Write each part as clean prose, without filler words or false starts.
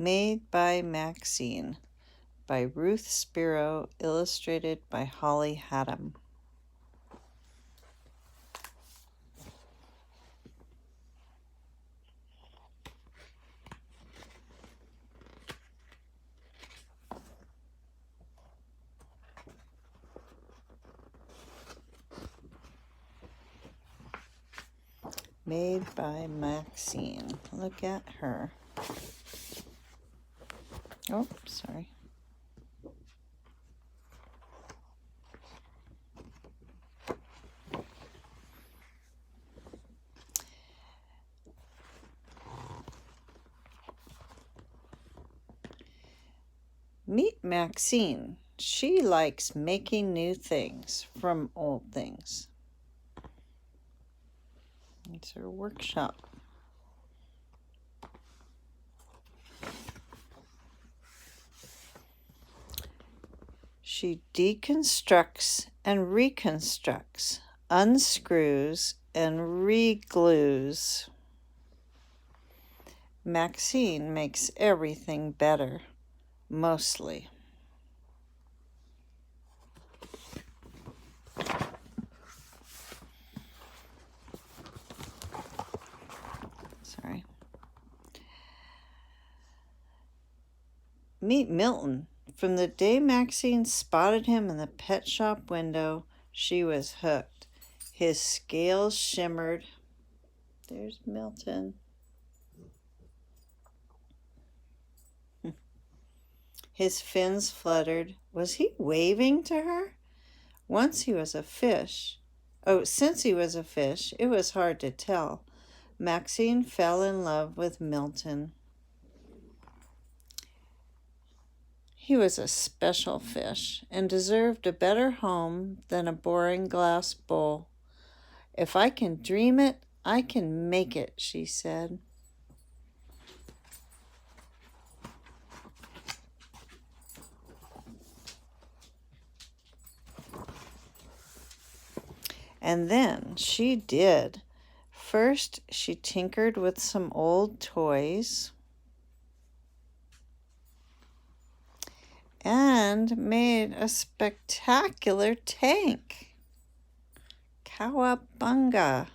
Made by Maxine by Ruth Spiro, illustrated by Holly Haddam. Made by Maxine. Look at her. Oh, sorry. Meet Maxine. She likes making new things from old things. It's her workshop. She deconstructs and reconstructs, unscrews and re-glues. Maxine makes everything better, mostly. Sorry. Meet Milton. From the day Maxine spotted him in the pet shop window, she was hooked. His scales shimmered. There's Milton. His fins fluttered. Was he waving to her? Since he was a fish, it was hard to tell. Maxine fell in love with Milton. He was a special fish and deserved a better home than a boring glass bowl. If I can dream it, I can make it, she said. And then she did. First, she tinkered with some old toys and made a spectacular tank. Cowabunga.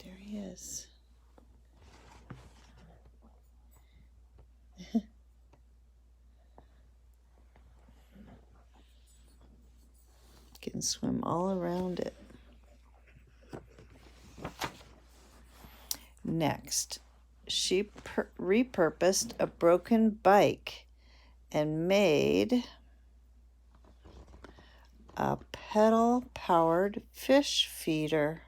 There he is. Can swim all around it. Next, she repurposed a broken bike and made a pedal-powered fish feeder.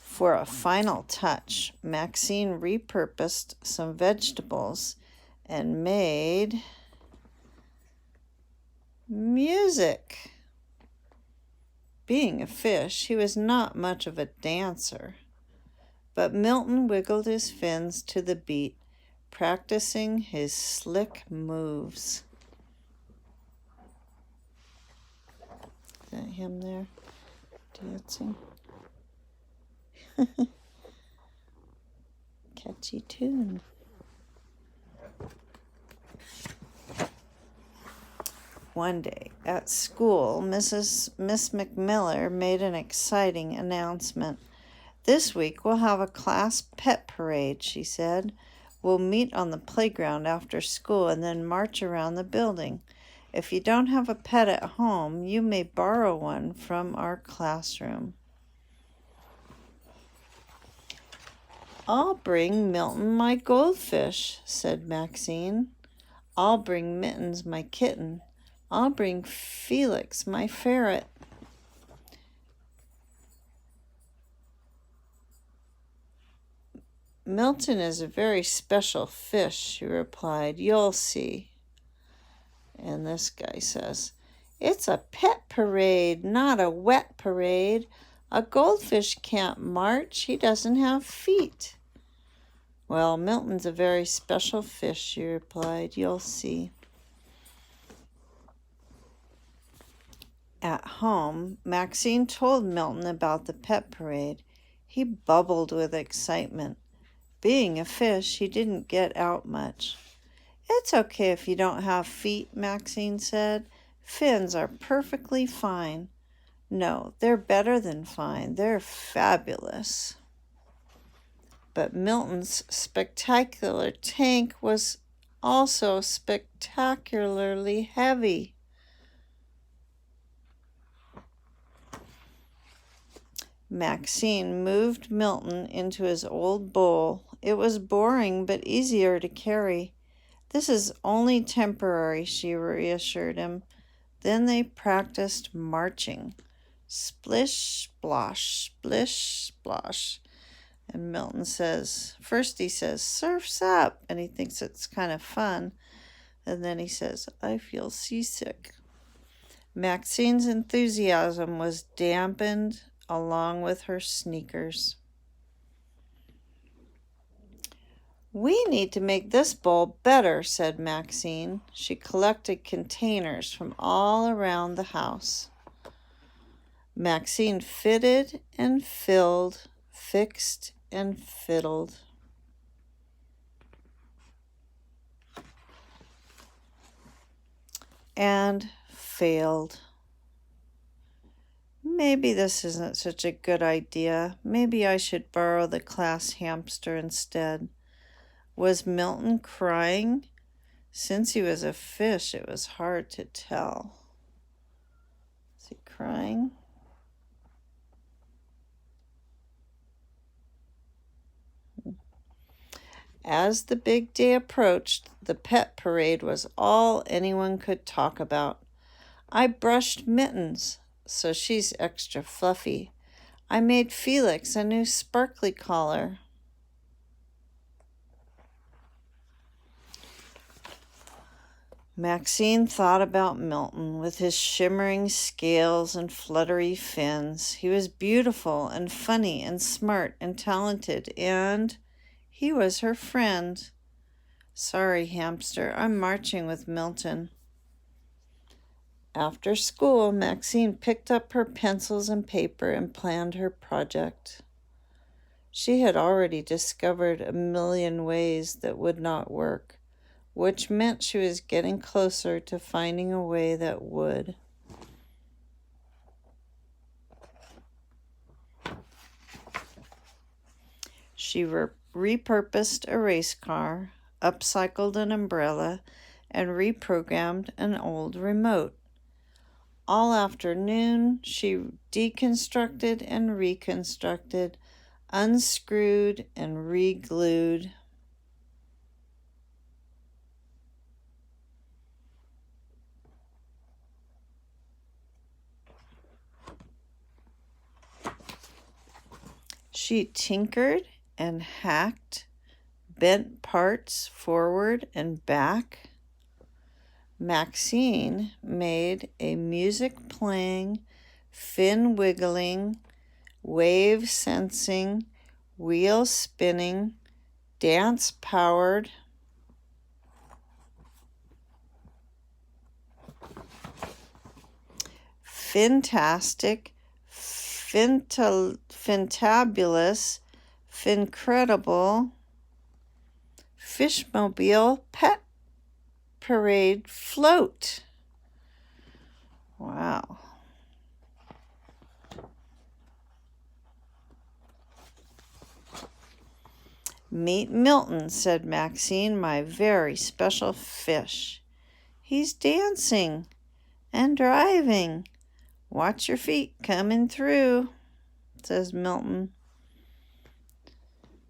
For a final touch, Maxine repurposed some vegetables and made music. Being a fish, he was not much of a dancer, but Milton wiggled his fins to the beat, practicing his slick moves. Is that him there dancing? Catchy tune. One day at school, Miss McMiller made an exciting announcement. This week we'll have a class pet parade, she said. We'll meet on the playground after school and then march around the building. If you don't have a pet at home, you may borrow one from our classroom. I'll bring Milton my goldfish, said Maxine. I'll bring Mittens my kitten. I'll bring Felix my ferret. Milton is a very special fish, she replied. You'll see. And this guy says, it's a pet parade, not a wet parade. A goldfish can't march. He doesn't have feet. Well, Milton's a very special fish, she replied. You'll see. At home, Maxine told Milton about the pet parade. He bubbled with excitement. Being a fish, he didn't get out much. "It's okay if you don't have feet," Maxine said. "Fins are perfectly fine." "No, they're better than fine. They're fabulous." But Milton's spectacular tank was also spectacularly heavy. Maxine moved Milton into his old bowl. It was boring, but easier to carry. "This is only temporary," she reassured him. Then they practiced marching. Splish, splosh, splish, splosh. And Milton says, first he says, "Surf's up," and he thinks it's kind of fun. And then he says, "I feel seasick." Maxine's enthusiasm was dampened along with her sneakers. "We need to make this bowl better," said Maxine. She collected containers from all around the house. Maxine fitted and filled, fixed and fiddled. And failed. Maybe this isn't such a good idea. Maybe I should borrow the class hamster instead. Was Milton crying? Since he was a fish, it was hard to tell. Is he crying? As the big day approached, the pet parade was all anyone could talk about. "I brushed Mittens, so she's extra fluffy. I made Felix a new sparkly collar." Maxine thought about Milton with his shimmering scales and fluttery fins. He was beautiful and funny and smart and talented, and he was her friend. "Sorry, hamster, I'm marching with Milton." After school, Maxine picked up her pencils and paper and planned her project. She had already discovered a million ways that would not work, which meant she was getting closer to finding a way that would. She repurposed a race car, upcycled an umbrella, and reprogrammed an old remote. All afternoon, she deconstructed and reconstructed, unscrewed and re-glued. She tinkered and hacked, bent parts forward and back. Maxine made a music-playing, fin-wiggling, wave-sensing, wheel-spinning, dance-powered, fantastic, fantabulous, fincredible, fishmobile pet parade float. Wow. "Meet Milton," said Maxine, "my very special fish. He's dancing and driving. Watch your feet coming through," says Milton.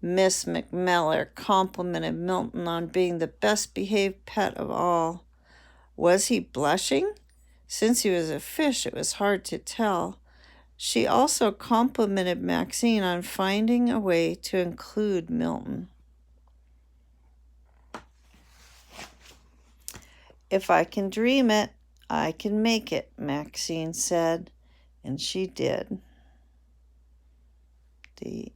Miss McMillan complimented Milton on being the best behaved pet of all. Was he blushing? Since he was a fish, it was hard to tell. She also complimented Maxine on finding a way to include Milton. "If I can dream it, I can make it," Maxine said, and she did. The